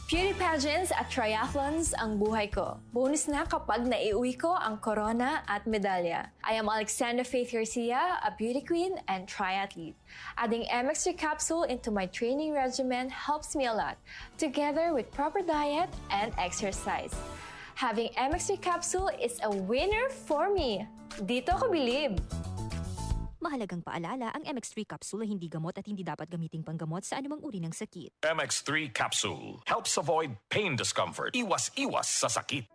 Beauty pageants at triathlons ang buhay ko. Bonus na kapag naiuwi ko ang corona at medalya. I am Alexandra Faith Garcia, a beauty queen and triathlete. Adding MX3 capsule into my training regimen helps me a lot, together with proper diet and exercise. Having MX3 capsule is a winner for me. Dito ko bilib! Mahalagang paalala, ang MX3 capsule ay hindi gamot at hindi dapat gamiting panggamot sa anumang uri ng sakit. MX3 capsule helps avoid pain discomfort. Iwas-iwas sa sakit.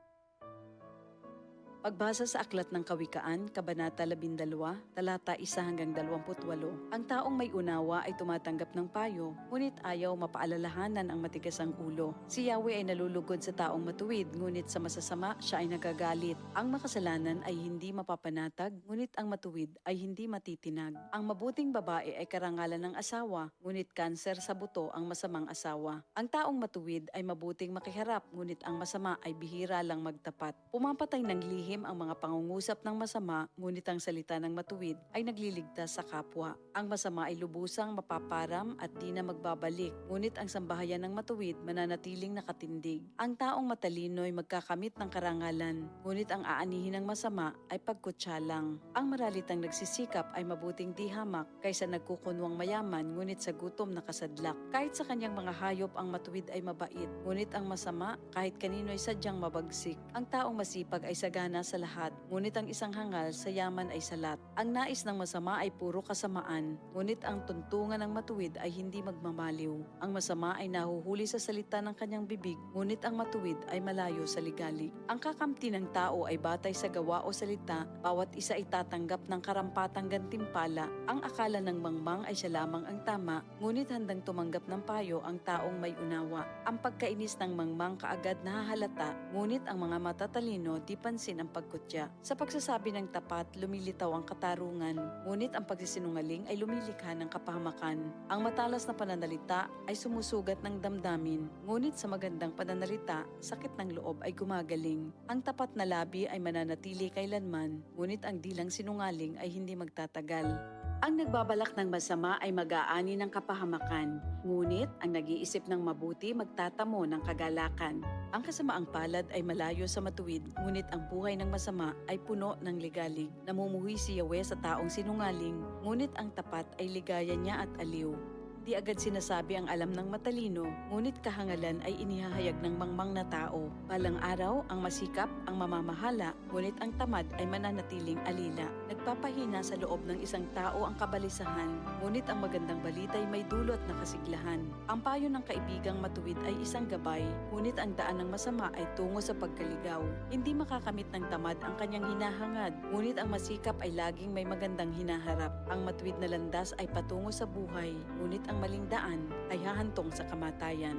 Pagbasa sa Aklat ng Kawikaan, Kabanata 12, talata 1 hanggang 28, ang taong may unawa ay tumatanggap ng payo, ngunit ayaw mapaalalahanan ang matigas ang ulo. Si Yahweh ay nalulugod sa taong matuwid, ngunit sa masasama siya ay nagagalit. Ang makasalanan ay hindi mapapanatag, ngunit ang matuwid ay hindi matitinag. Ang mabuting babae ay karangalan ng asawa, ngunit kanser sa buto ang masamang asawa. Ang taong matuwid ay mabuting makiharap, ngunit ang masama ay bihira lang magtapat. Pumapatay ng lihim ang mga pangungusap ng masama, ngunit ang salita ng matuwid ay nagliligtas sa kapwa. Ang masama ay lubusang mapaparam at di na magbabalik, ngunit ang sambahayan ng matuwid mananatiling nakatindig. Ang taong matalino ay magkakamit ng karangalan, ngunit ang aanihin ng masama ay pagkutsa lang. Ang maralitang nagsisikap ay mabuting di hamak kaysa nagkukunwang mayaman, ngunit sa gutom nakasadlak. Kahit sa kanyang mga hayop ang matuwid ay mabait, ngunit ang masama kahit kanino ay sadyang mabagsik. Ang taong masipag ay sagana sa lahat, ngunit ang isang hangal sa yaman ay salat. Ang nais ng masama ay puro kasamaan, ngunit ang tuntungan ng matuwid ay hindi magmamaliw. Ang masama ay nahuhuli sa salita ng kanyang bibig, ngunit ang matuwid ay malayo sa ligalig. Ang kakamti ng tao ay batay sa gawa o salita, bawat isa ay tatanggap ng karampatang gantimpala. Ang akala ng mangmang ay siya lamang ang tama, ngunit handang tumanggap ng payo ang taong may unawa. Ang pagkainis ng mangmang kaagad nahahalata, ngunit ang mga matatalino di pansin ang pagkutya. Sa pagsasabi ng tapat, lumilitaw ang katarungan, ngunit ang pagsisinungaling ay lumilikha ng kapahamakan. Ang matalas na pananalita ay sumusugat ng damdamin, ngunit sa magandang pananalita, sakit ng loob ay gumagaling. Ang tapat na labi ay mananatili kailanman, ngunit ang dilang sinungaling ay hindi magtatagal. Ang nagbabalak ng masama ay mag-aani ng kapahamakan, ngunit ang nag-iisip ng mabuti magtatamo ng kagalakan. Ang kasamaang palad ay malayo sa matuwid, ngunit ang buhay ng masama ay puno ng ligalig. Namumuhi si Yahweh sa taong sinungaling, ngunit ang tapat ay ligaya niya at aliw. Di agad sinasabi ang alam ng matalino, ngunit kahangalan ay inihahayag ng mangmang na tao. Balang araw, ang masikap, ang mamamahala, ngunit ang tamad ay mananatiling alila. Nagpapahina sa loob ng isang tao ang kabalisahan, ngunit ang magandang balita ay may dulot na kasiglahan. Ang payo ng kaibigang matuwid ay isang gabay, ngunit ang daan ng masama ay tungo sa pagkaligaw. Hindi makakamit ng tamad ang kanyang hinahangad, ngunit ang masikap ay laging may magandang hinaharap. Ang matuwid na landas ay patungo sa buhay, ngunit ang maling daan ay hahantong sa kamatayan.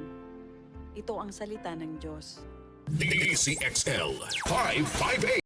Ito ang salita ng Diyos. DCXL 558